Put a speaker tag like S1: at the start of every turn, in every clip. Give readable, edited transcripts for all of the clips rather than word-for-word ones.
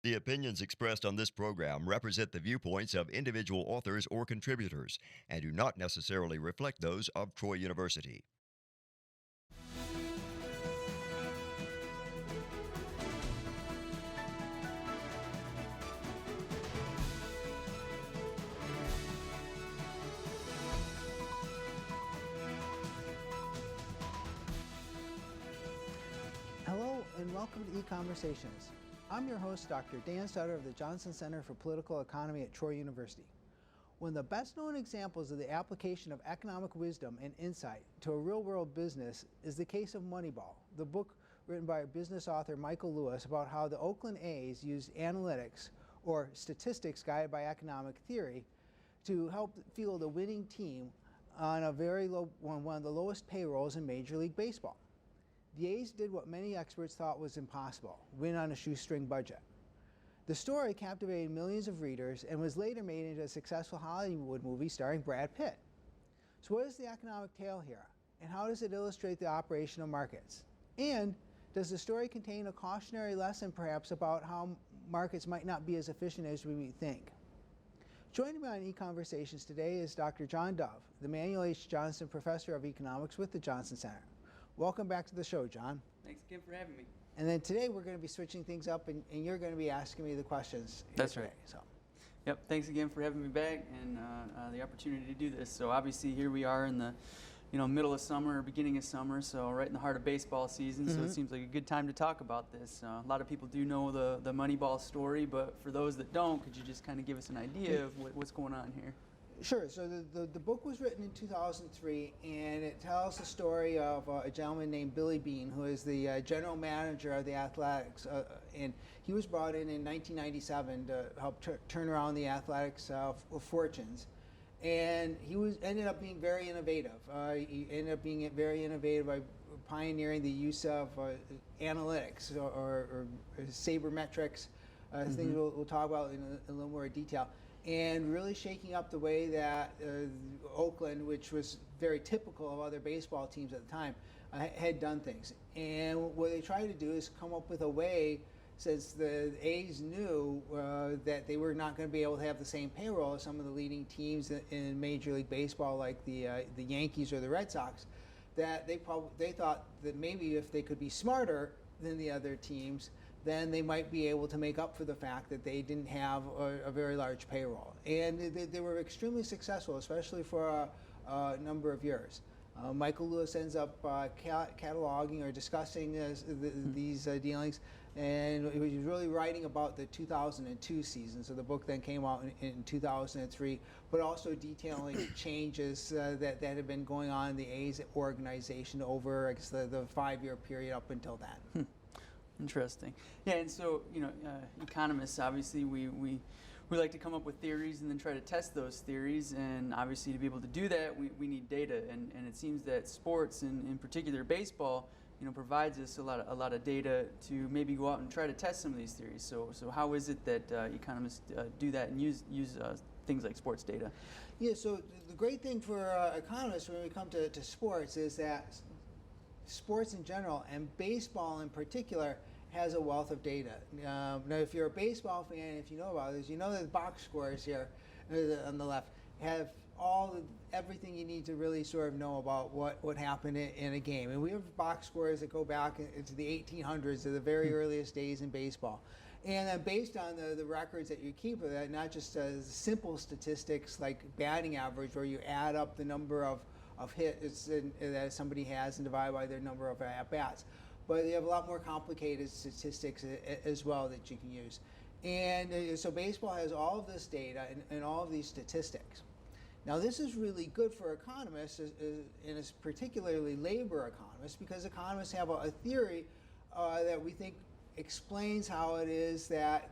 S1: The opinions expressed on this program represent the viewpoints of individual authors or contributors and do not necessarily reflect those of Troy University.
S2: Hello and welcome to EconVersations. I'm your host, Dr. Dan Sutter of the Johnson Center for Political Economy at Troy University. One of the best known examples of the application of economic wisdom and insight to a real-world business is the case of Moneyball, the book written by business author Michael Lewis about how the Oakland A's used analytics, or statistics guided by economic theory, to help field a winning team on one of the lowest payrolls in Major League Baseball. The A's did what many experts thought was impossible: win on a shoestring budget. The story captivated millions of readers and was later made into a successful Hollywood movie starring Brad Pitt. So what is the economic tale here, and how does it illustrate the operation of markets? And does the story contain a cautionary lesson perhaps about how markets might not be as efficient as we think? Joining me on EconVersations today is Dr. John Dove, the Manuel H. Johnson Professor of Economics with the Johnson Center. Welcome back to the show, John.
S3: Thanks again for having me.
S2: And then today we're going to be switching things up, and you're going to be asking me the questions.
S3: That's
S2: today,
S3: right.
S2: So.
S3: Yep, thanks again for having me back and the opportunity to do this. So obviously here we are in the middle of summer, beginning of summer, so right in the heart of baseball season, so it seems like a good time to talk about this. A lot of people do know the Moneyball story, but for those that don't, could you just kind of give us an idea of what's going on here?
S2: Sure. So the book was written in 2003, and it tells the story of a gentleman named Billy Beane, who is the general manager of the Athletics, and he was brought in 1997 to help turn around the Athletics' fortunes. And he ended up being very innovative. He ended up being very innovative by pioneering the use of analytics or sabermetrics, things we'll talk about in a little more detail, and really shaking up the way that Oakland, which was very typical of other baseball teams at the time, had done things. And what they tried to do is come up with a way, since the A's knew that they were not going to be able to have the same payroll as some of the leading teams in Major League Baseball, like the Yankees or the Red Sox, that they thought that maybe if they could be smarter than the other teams, then they might be able to make up for the fact that they didn't have a very large payroll. And they were extremely successful, especially for a number of years. Michael Lewis ends up cataloging or discussing these dealings, and he was really writing about the 2002 season. So the book then came out in 2003, but also detailing changes that had been going on in the A's organization over, I guess, the 5-year period up until then.
S3: Interesting. Yeah, and so, economists, obviously, we like to come up with theories and then try to test those theories, and obviously to be able to do that, we need data, and it seems that sports, and in particular baseball, provides us a lot of data to maybe go out and try to test some of these theories. So how is it that economists do that and use things like sports data?
S2: Yeah, so the great thing for economists when we come to sports is that sports in general, and baseball in particular, has a wealth of data. Now, if you're a baseball fan, if you know about this, you know that the box scores here on the left have everything you need to really sort of know about what happened in a game. And we have box scores that go back into the 1800s, to the very earliest days in baseball. And then based on the records that you keep of that, not just simple statistics like batting average, where you add up the number of hits that somebody has and divide by their number of at-bats, but you have a lot more complicated statistics as well that you can use. And so baseball has all of this data and all of these statistics. Now this is really good for economists, and it's particularly labor economists, because economists have a theory that we think explains how it is that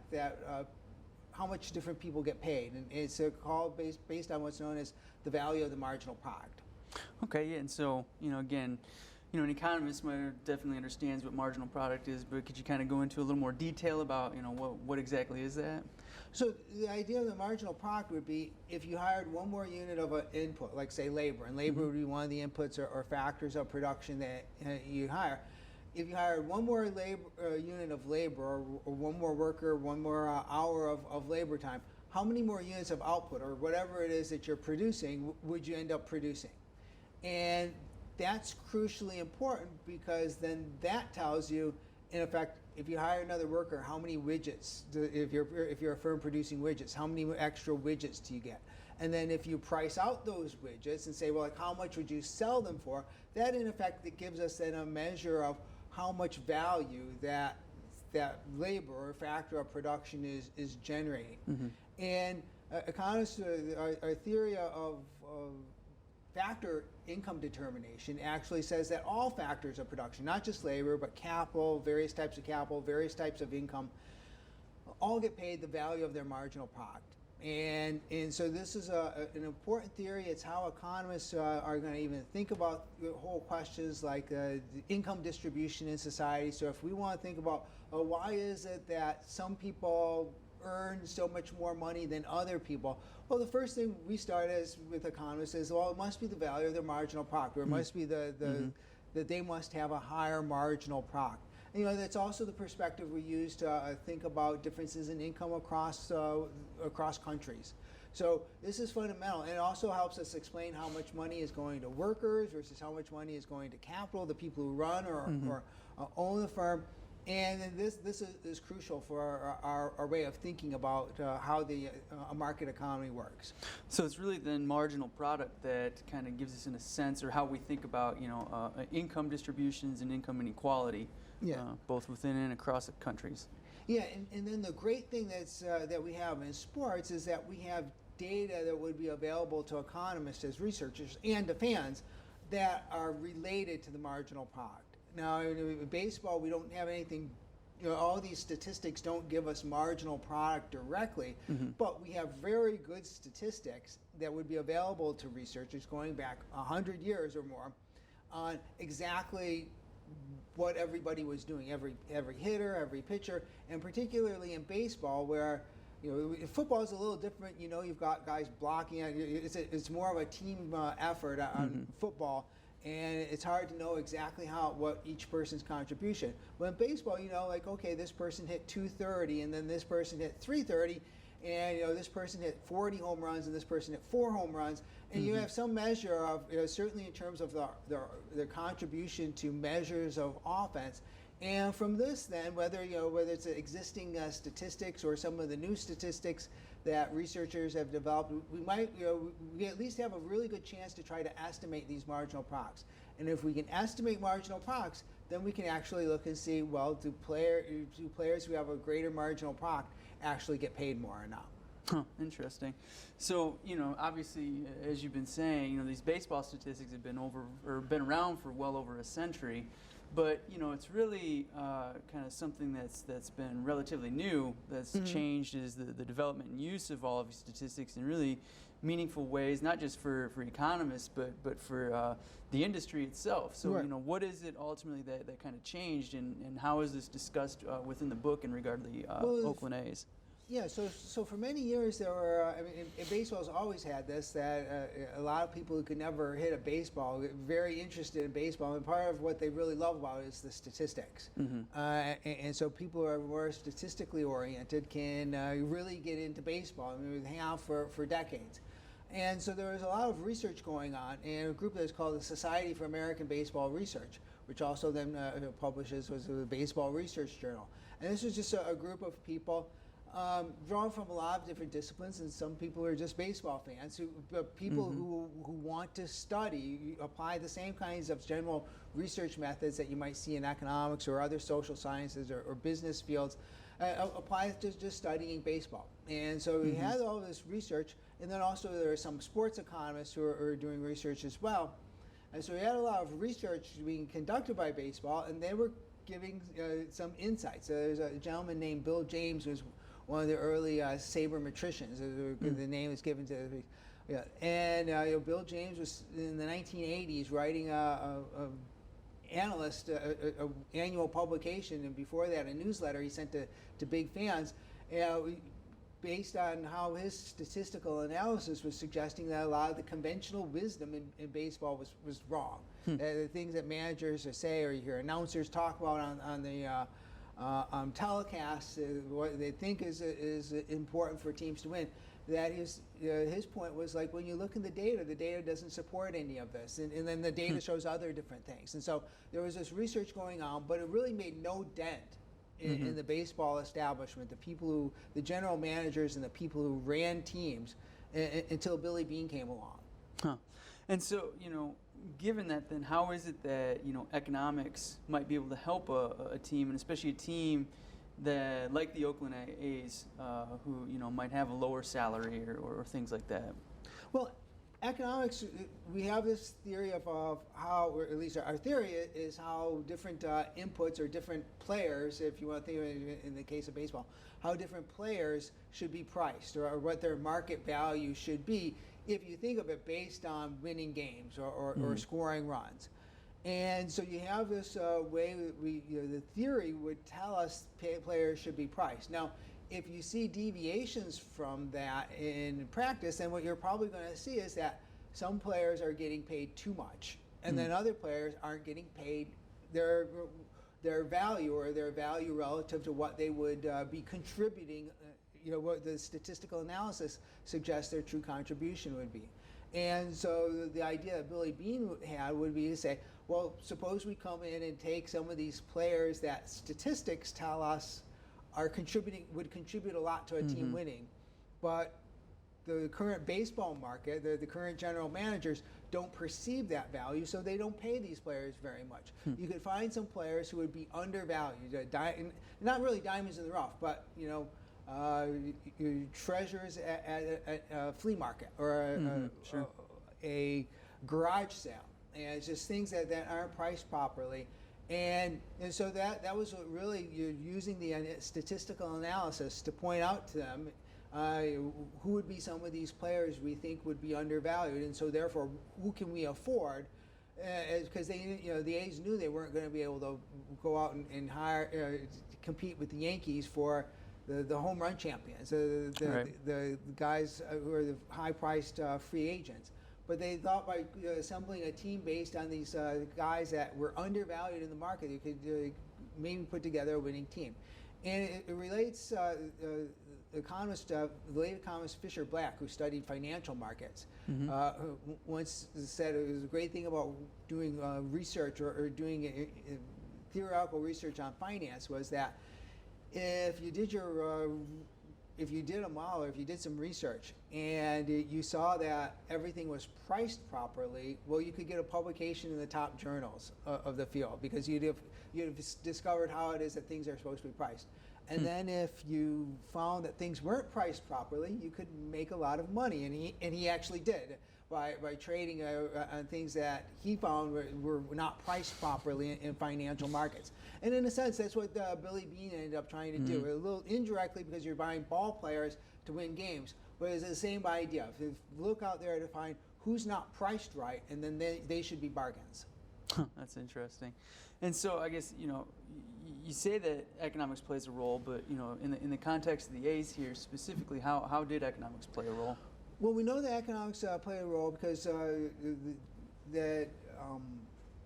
S2: how much different people get paid. And it's called based on what's known as the value of the marginal product.
S3: Okay, yeah, and so, again, an economist might definitely understands what marginal product is, but could you kind of go into a little more detail about, what exactly is that?
S2: So the idea of the marginal product would be if you hired one more unit of an input, like say labor, and labor would be one of the inputs or factors of production that you hire. if you hired one more unit of labor, or one more worker, one more hour of labor time, how many more units of output, or whatever it is that you're producing, would you end up producing? And that's crucially important, because then that tells you, in effect, if you hire another worker, how many widgets, if you're a firm producing widgets, how many extra widgets do you get? And then if you price out those widgets and say, well, like, how much would you sell them for? That, in effect, it gives us then a measure of how much value that labor or factor of production is generating.
S3: Mm-hmm.
S2: And economists, our theory of factor income determination actually says that all factors of production, not just labor, but capital, various types of income, all get paid the value of their marginal product. And so this is an important theory. It's how economists are going to even think about the whole questions like the income distribution in society. So if we want to think about why is it that some people earn so much more money than other people, well, the first thing we start with economists is, well, it must be the value of their marginal product, or it must be that they must have a higher marginal product. You know, that's also the perspective we use to think about differences in income across countries. So this is fundamental, and it also helps us explain how much money is going to workers versus how much money is going to capital, the people who run or own the firm. And this is crucial for our way of thinking about how a market economy works.
S3: So it's really then marginal product that kind of gives us in a sense, or how we think about, income distributions and income inequality.
S2: Yeah.
S3: Both within and across the countries.
S2: Yeah, and then the great thing that we have in sports is that we have data that would be available to economists as researchers and to fans that are related to the marginal product. Now, in baseball, we don't have anything, all these statistics don't give us marginal product directly, but we have very good statistics that would be available to researchers going back 100 years or more on exactly what everybody was doing, every hitter, every pitcher, and particularly in baseball, where football is a little different. You've got guys blocking. It's more of a team effort on football, and it's hard to know exactly what each person's contribution. But in baseball, okay, this person hit 230, and then this person hit 330, and this person hit 40 home runs, and this person hit 4 home runs. And you have some measure of, certainly in terms of their contribution to measures of offense. And from this, then, whether it's existing statistics or some of the new statistics that researchers have developed, we at least have a really good chance to try to estimate these marginal products. And if we can estimate marginal products, then we can actually look and see, well, do players who have a greater marginal product actually get paid more or not?
S3: Huh, interesting. So, obviously, as you've been saying, these baseball statistics have been around for well over a century, but it's really kind of something that's been relatively new. That's changed is the development and use of all of these statistics in really meaningful ways, not just for economists, but for the industry itself. So,
S2: right.
S3: What is it ultimately that kind of changed, and how is this discussed within the book in regard to the Oakland A's?
S2: Yeah, so for many years there were, baseball's always had this, that a lot of people who could never hit a baseball get very interested in baseball, and part of what they really love about it is the statistics. And so people who are more statistically oriented can really get into baseball. They have for decades. And so there was a lot of research going on, and a group that's called the Society for American Baseball Research, which also then publishes was the Baseball Research Journal. And this was just a group of people drawn from a lot of different disciplines, and some people are just baseball fans, people who want to study, apply the same kinds of general research methods that you might see in economics or other social sciences or business fields, apply to just studying baseball. And so we had all this research, and then also there are some sports economists who are doing research as well. And so we had a lot of research being conducted by baseball, and they were giving some insights. There's a gentleman named Bill James who was one of the early sabermetricians. The name is given to and Bill James was in the 1980s writing a annual publication, and before that a newsletter he sent to big fans. based on how his statistical analysis was suggesting that a lot of the conventional wisdom in baseball was wrong. The things that managers say or you hear announcers talk about on the telecasts, what they think is important for teams to win. That his point was like, when you look in the data doesn't support any of this, and then the data shows other different things. And so there was this research going on, but it really made no dent in the baseball establishment, the general managers and the people who ran teams until Billy Beane came along.
S3: Huh. And so, given that, then how is it that, economics might be able to help a team, and especially a team that, like the Oakland A's, who, might have a lower salary or things like that?
S2: Well, economics, we have this theory of how, or at least our theory is how different inputs or different players, if you want to think of it in the case of baseball, how different players should be priced, or what their market value should be if you think of it based on winning games or scoring runs. And so you have this way that the theory would tell us players should be priced. Now, if you see deviations from that in practice, then what you're probably going to see is that some players are getting paid too much, and then other players aren't getting paid their value, or their value relative to what they would be contributing, what the statistical analysis suggests their true contribution would be. And so the idea that Billy Beane had would be to say, well, suppose we come in and take some of these players that statistics tell us would contribute a lot to a team winning, but the current baseball market, the current general managers don't perceive that value, so they don't pay these players very much. You could find some players who would be undervalued, not really diamonds in the rough, but treasures at a flea market or a garage sale, and it's just things that aren't priced properly. And so that was what really, you're using the statistical analysis to point out to them who would be some of these players we think would be undervalued, and so therefore who can we afford, because the A's knew they weren't going to be able to go out and hire compete with the Yankees for the home run champions, the guys who are the high-priced free agents. But they thought by assembling a team based on these guys that were undervalued in the market, you could maybe put together a winning team. And it relates, the late economist Fisher Black, who studied financial markets, once said it was a great thing about doing research or doing theoretical research on finance was that if you did a model, or if you did some research and you saw that everything was priced properly, well, you could get a publication in the top journals of the field, because you'd have discovered how it is that things are supposed to be priced. And then if you found that things weren't priced properly, you could make a lot of money, and he actually did by trading on things that he found were not priced properly in financial markets. And in a sense, that's what Billy Beane ended up trying to do, a little indirectly, because you're buying ball players to win games. But it's the same idea. If you look out there to find who's not priced right, and then they should be bargains.
S3: That's interesting. And so I guess, you say that economics plays a role, but in the context of the A's here specifically, how did economics play a role?
S2: Well, we know that economics played a role because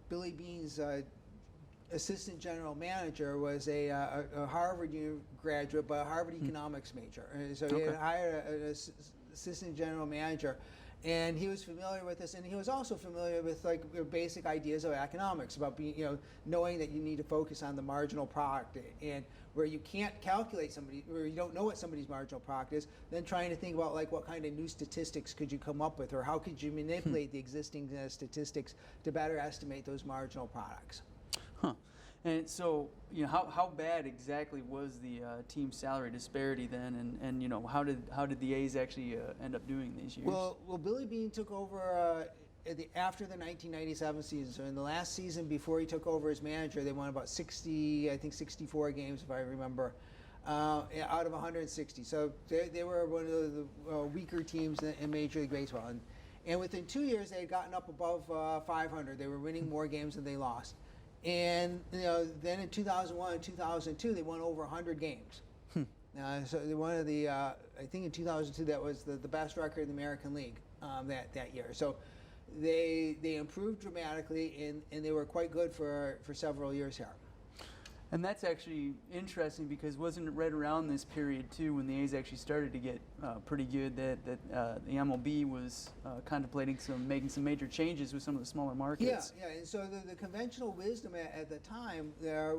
S2: Billy Beane's assistant general manager was a Harvard graduate, but a Harvard economics major. And so he had hired an assistant general manager, and he was familiar with this, and he was also familiar with basic ideas of economics about being, knowing that you need to focus on the marginal product, and where you can't calculate where you don't know what somebody's marginal product is, then trying to think about what kind of new statistics could you come up with, or how could you manipulate the existing statistics to better estimate those marginal products.
S3: Huh. And so, how bad exactly was the team salary disparity then, and how did the A's actually end up doing these years?
S2: Well, Billy Beane took over after the 1997 season. So in the last season before he took over as manager, they won about 64 games, if I remember, out of 160. So they were one of the weaker teams in Major League Baseball. And within 2 years, they had gotten up above 500. They were winning more games than they lost. And then in 2001 and 2002, they won over 100 games. So one of the, I think in 2002, that was the best record in the American League that year. So they improved dramatically, and they were quite good for several years here.
S3: And that's actually interesting, because wasn't it right around this period too when the A's actually started to get pretty good, that the MLB was contemplating making some major changes with some of the smaller markets?
S2: Yeah. And so the conventional wisdom at the time there,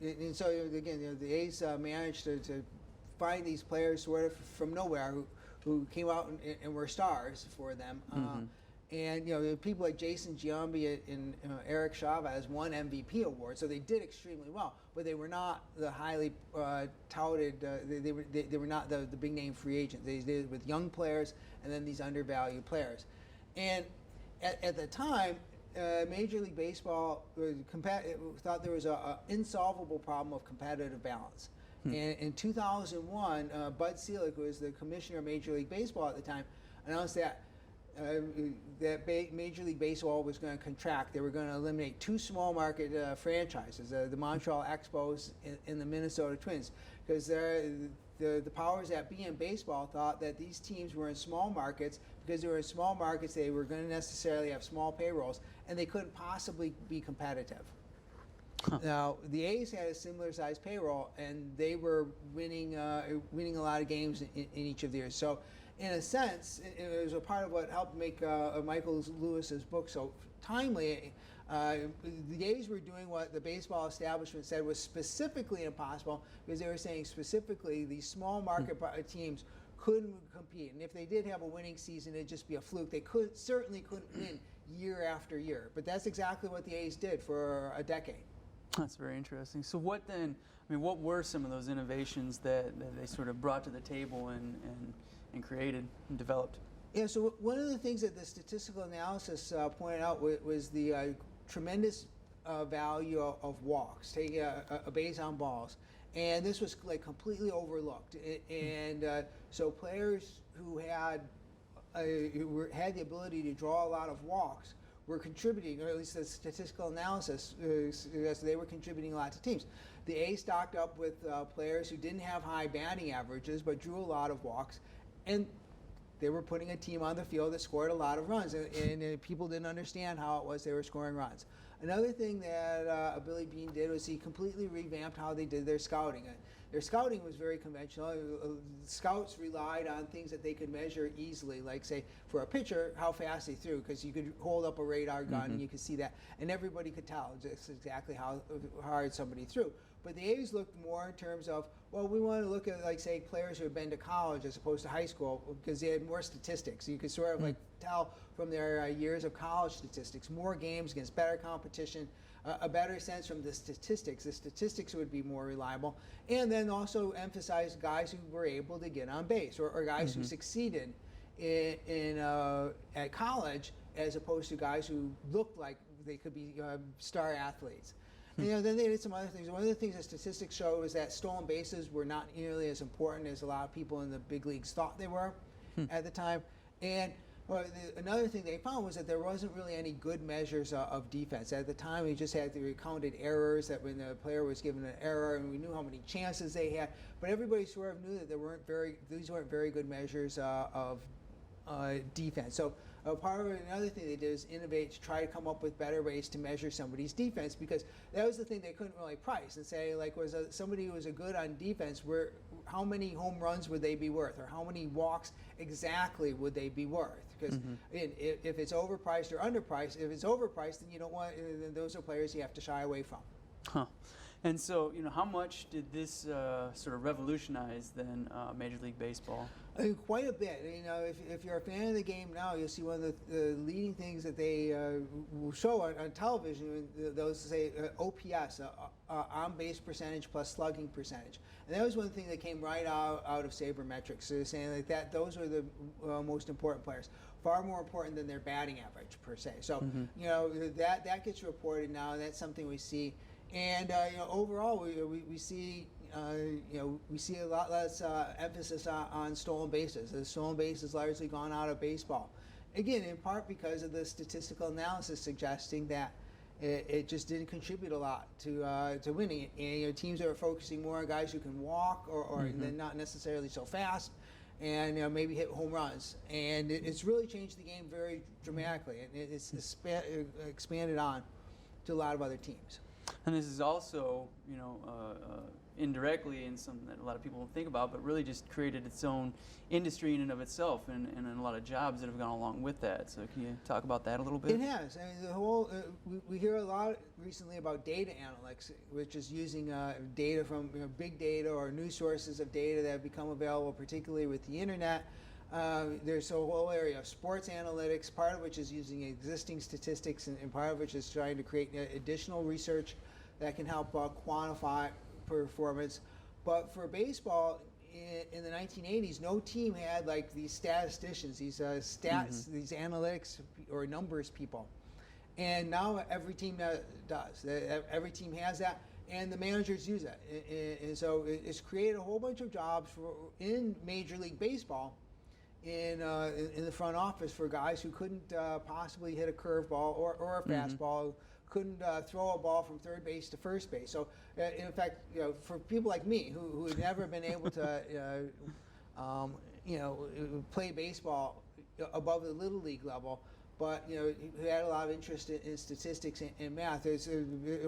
S2: and so again, the A's managed to find these players sort of from nowhere who came out and were stars for them. And people like Jason Giambi and Eric Chavez won MVP awards, so they did extremely well. But they were not the highly touted. They were not the big name free agents. They did it with young players and then these undervalued players. And at the time, Major League Baseball thought there was an insolvable problem of competitive balance. And in 2001, Bud Selig, who was the commissioner of Major League Baseball at the time, announced that Major League Baseball was going to contract. They were going to eliminate two small market franchises, the Montreal Expos and the Minnesota Twins, because the powers that be in baseball thought that these teams were in small markets. Because they were in small markets, they were going to necessarily have small payrolls, and they couldn't possibly be competitive. Now, the A's had a similar size payroll, and they were winning a lot of games in each of the years. So, in a sense, it was a part of what helped make Michael Lewis's book so timely. The A's were doing what the baseball establishment said was specifically impossible, because they were saying specifically these small market teams couldn't compete, and if they did have a winning season, it'd just be a fluke. They certainly couldn't win year after year. But that's exactly what the A's did for a decade.
S3: That's very interesting. So what then, what were some of those innovations that they sort of brought to the table and created and developed?
S2: Yeah, so one of the things that the statistical analysis pointed out was the tremendous value of walks, taking a base on balls. And this was like completely overlooked. And so players who had the ability to draw a lot of walks were contributing, or at least the statistical analysis, they were contributing a lot to teams. The A's stocked up with players who didn't have high batting averages but drew a lot of walks, and they were putting a team on the field that scored a lot of runs, and people didn't understand how it was they were scoring runs. Another thing that Billy Beane did was he completely revamped how they did their scouting. Their scouting was very conventional. Scouts relied on things that they could measure easily, like, say, for a pitcher, how fast they threw, because you could hold up a radar gun and you could see that, and everybody could tell just exactly how hard somebody threw. But the A's looked more in terms of, well, we want to look at, like, say, players who have been to college as opposed to high school, because they had more statistics. You could sort of like tell from their years of college statistics, more games against better competition, a better sense from the statistics. The statistics would be more reliable, and then also emphasize guys who were able to get on base, or guys who succeeded at college, as opposed to guys who looked like they could be star athletes. And, then they did some other things. One of the things that statistics show was that stolen bases were not nearly as important as a lot of people in the big leagues thought they were at the time. And another thing they found was that there wasn't really any good measures of defense. At the time, we just had the recounted errors, that when the player was given an error, and we knew how many chances they had. But everybody sort of knew that these weren't very good measures of defense. So another thing they did is innovate to try to come up with better ways to measure somebody's defense, because that was the thing they couldn't really price and say, like, somebody who was a good on defense, how many home runs would they be worth, or how many walks exactly would they be worth? Because if it's overpriced or underpriced, if it's overpriced, then you don't want. Then those are players you have to shy away from.
S3: Huh. And so, how much did this sort of revolutionize then Major League Baseball?
S2: Quite a bit. If you're a fan of the game now, you'll see one of the leading things that they will show on television. Those say OPS, on-base percentage plus slugging percentage, and that was one thing that came right out of sabermetrics. So they're saying like that those are the most important players, far more important than their batting average per se. So that gets reported now, and that's something we see. And overall, we see we see a lot less emphasis on stolen bases. The stolen base has largely gone out of baseball. Again, in part because of the statistical analysis suggesting that it just didn't contribute a lot to winning it. And teams that are focusing more on guys who can walk or then not necessarily so fast, and maybe hit home runs. And it's really changed the game very dramatically, and it's expanded on to a lot of other teams.
S3: And this is also, indirectly, and something that a lot of people don't think about, but really just created its own industry in and of itself, and a lot of jobs that have gone along with that. So can you talk about that a little bit?
S2: It has. I mean, the whole we hear a lot recently about data analytics, which is using data from big data or new sources of data that have become available, particularly with the internet. There's a whole area of sports analytics, part of which is using existing statistics, and part of which is trying to create additional research that can help quantify performance. But for baseball, in the 1980s, no team had like these statisticians, these stats, these analytics or numbers people. And now every team does. Every team has that, and the managers use that. And so it's created a whole bunch of jobs in Major League Baseball in the front office for guys who couldn't possibly hit a curveball or a fastball, couldn't throw a ball from third base to first base. So, in fact, for people like me who had never been able to, play baseball above the little league level, but who had a lot of interest in statistics and math, it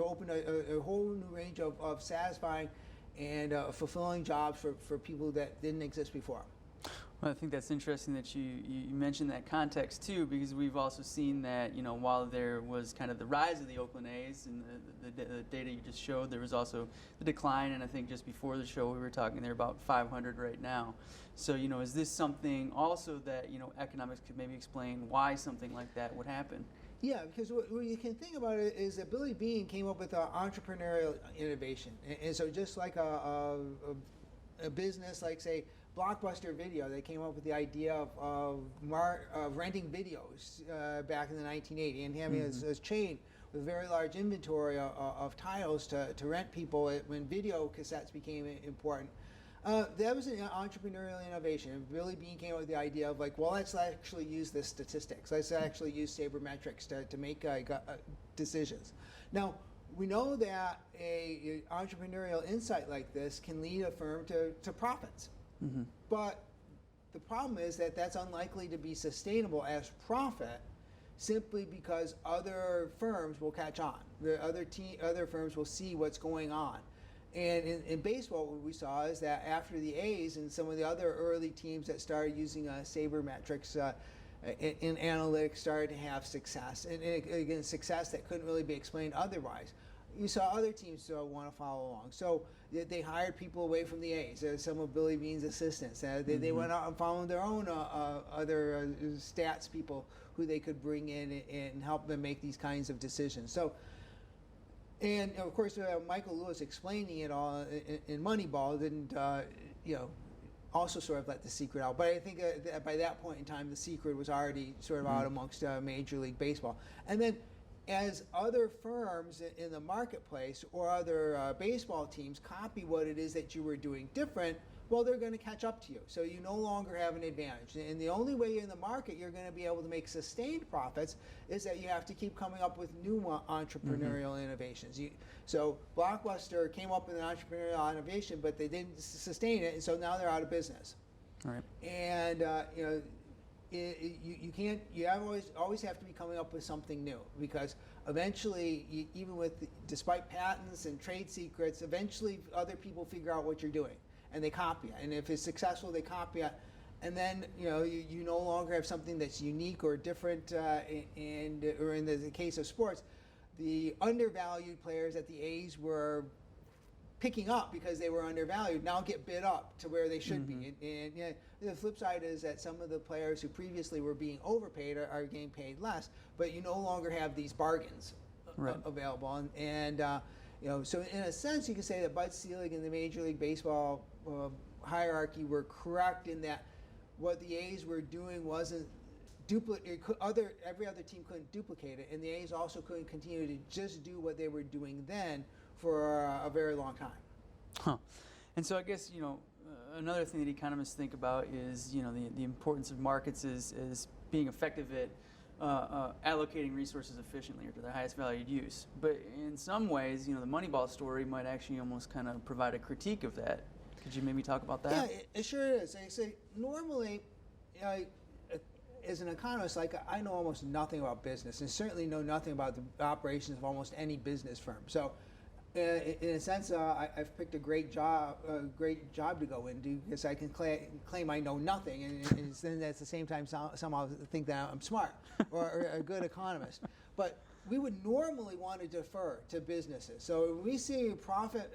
S2: opened a whole new range of satisfying and fulfilling jobs for people that didn't exist before.
S3: Well, I think that's interesting that you mentioned that context too, because we've also seen that while there was kind of the rise of the Oakland A's and the data you just showed, there was also the decline. And I think just before the show we were talking, they're about 500 right now. So is this something also that economics could maybe explain why something like that would happen?
S2: Yeah, because what you can think about it is that Billy Beane came up with entrepreneurial innovation, and so just like a business like, say, Blockbuster Video, they came up with the idea of renting videos back in the 1980s and having a chain with a very large inventory of titles to rent people when video cassettes became important. That was an entrepreneurial innovation. Billy Beane came up with the idea of let's actually use the statistics. Let's actually use sabermetrics to make decisions. Now, we know that a entrepreneurial insight like this can lead a firm to profits. But the problem is that that's unlikely to be sustainable as profit, simply because other firms will catch on. The other firms will see what's going on. And in baseball, what we saw is that after the A's and some of the other early teams that started using sabermetrics in analytics started to have success, and again, success that couldn't really be explained otherwise. You saw other teams want to follow along. So they hired people away from the A's, some of Billy Beane's assistants. They went out and found their own other stats people who they could bring in and help them make these kinds of decisions. So, and of course, Michael Lewis explaining it all in Moneyball didn't, also sort of let the secret out. But I think that by that point in time, the secret was already sort of out amongst Major League Baseball. And then, as other firms in the marketplace or other baseball teams copy what it is that you were doing different, well, they're going to catch up to you. So you no longer have an advantage. And the only way in the market you're going to be able to make sustained profits is that you have to keep coming up with new entrepreneurial innovations. So Blockbuster came up with an entrepreneurial innovation, but they didn't sustain it, and so now they're out of business.
S3: All right.
S2: And you always have to be coming up with something new, because eventually, despite patents and trade secrets, eventually other people figure out what you're doing and they copy it. And if it's successful, they copy it. And then you no longer have something that's unique or different. Or in the case of sports, the undervalued players that the A's were picking up because they were undervalued now get bid up to where they should be. And the flip side is that some of the players who previously were being overpaid are getting paid less, but you no longer have these bargains available. And so in a sense, you can say that Bud Selig and the Major League Baseball hierarchy were correct in that what the A's were doing wasn't every other team couldn't duplicate it, and the A's also couldn't continue to just do what they were doing then for a very long time.
S3: Huh. And so I guess, another thing that economists think about is, the importance of markets is being effective at allocating resources efficiently or to their highest valued use. But in some ways, the Moneyball story might actually almost kind of provide a critique of that. Could you maybe talk about that?
S2: Yeah, it sure is. I say normally, as an economist, I know almost nothing about business, and certainly know nothing about the operations of almost any business firm. So, in a sense, I've picked a great job to go into because I can claim I know nothing, and then at the same time somehow think that I'm smart or a good economist. But we would normally want to defer to businesses. So when we see for-profit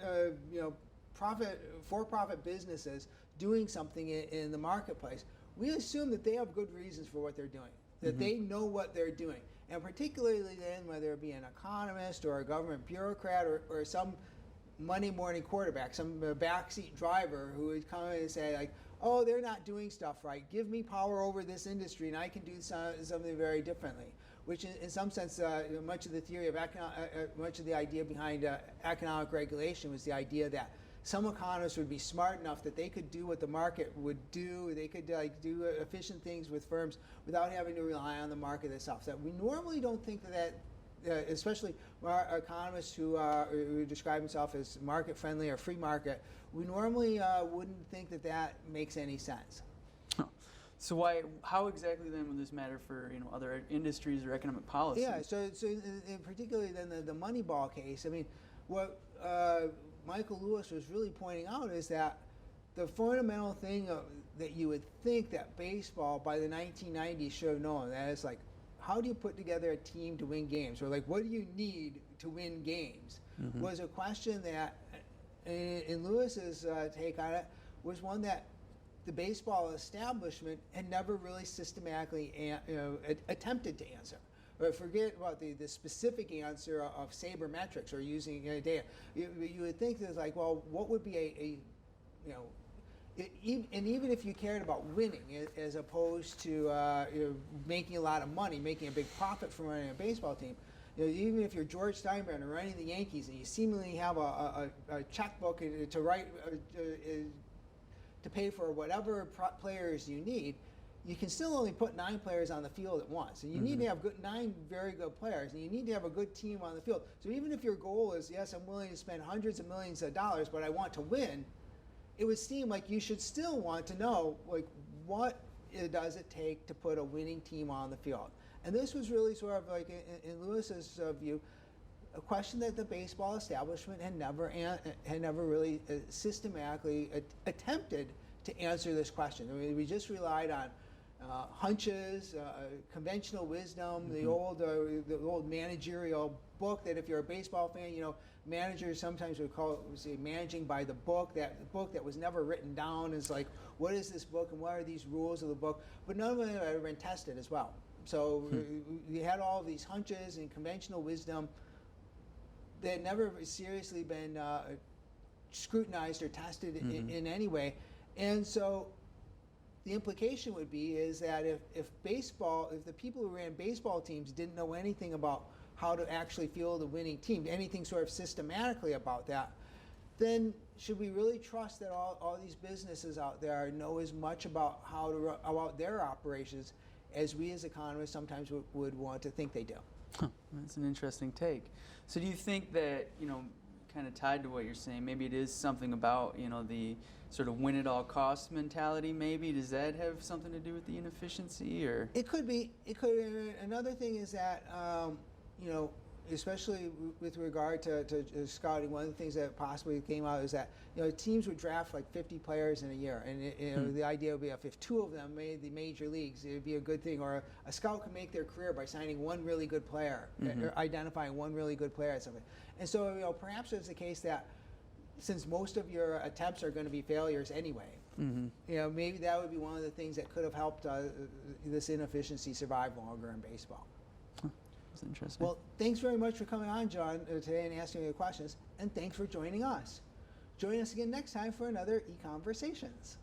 S2: businesses doing something in the marketplace, we assume that they have good reasons for what they're doing, that they know what they're doing. And particularly then, whether it be an economist or a government bureaucrat or some Monday morning quarterback, some backseat driver who would come in and say, oh, they're not doing stuff right. Give me power over this industry and I can do something very differently. Which in some sense, much of the theory of much of the idea behind economic regulation was the idea that some economists would be smart enough that they could do what the market would do. They could do efficient things with firms without having to rely on the market itself. So we normally don't think that, especially our economists who describe themselves as market friendly or free market, we normally wouldn't think that makes any sense.
S3: So how exactly then would this matter for other industries or economic policy?
S2: Yeah, so in particularly then the Moneyball case, I mean, what Michael Lewis was really pointing out is that the fundamental thing that you would think that baseball by the 1990s should have known, that is how do you put together a team to win games, or what do you need to win games, was a question that, in Lewis's take on it, was one that the baseball establishment had never really systematically attempted to answer. But forget about the specific answer of sabermetrics or using data. You would think that what would be and even if you cared about winning as opposed to making a lot of money, making a big profit from running a baseball team, even if you're George Steinbrenner running the Yankees and you seemingly have a checkbook to write to pay for whatever players you need, you can still only put 9 players on the field at once. And you need to have 9 very good players, and you need to have a good team on the field. So even if your goal is, yes, I'm willing to spend hundreds of millions of dollars, but I want to win, it would seem like you should still want to know, what does it take to put a winning team on the field? And this was really sort of in Lewis's view, a question that the baseball establishment had never really systematically attempted to answer this question. I mean, we just relied on hunches, conventional wisdom, the old managerial book that if you're a baseball fan, managers sometimes would call it managing by the book. That book that was never written down is what is this book and what are these rules of the book? But none of them had ever been tested as well. So we had all of these hunches and conventional wisdom that had never seriously been scrutinized or tested in any way. And so the implication would be is that if the people who ran baseball teams didn't know anything about how to actually field a winning team, anything sort of systematically about that, then should we really trust that all these businesses out there know as much about about their operations as we as economists sometimes would want to think they do?
S3: That's an interesting take. So do you think that, kind of tied to what you're saying, maybe it is something about, the sort of win at all costs mentality maybe? Does that have something to do with the inefficiency, or?
S2: It could be. It could. Another thing is that, especially with regard to scouting, one of the things that possibly came out is that, teams would draft 50 players in a year, and the idea would be if 2 of them made the major leagues, it would be a good thing, or a scout could make their career by signing one really good player, or identifying one really good player at something. And so, perhaps it's the case that since most of your attempts are going to be failures anyway, maybe that would be one of the things that could have helped this inefficiency survive longer in baseball.
S3: That's interesting.
S2: Well, thanks very much for coming on, John, today and asking me the questions, and thanks for joining us. Join us again next time for another EconVersations.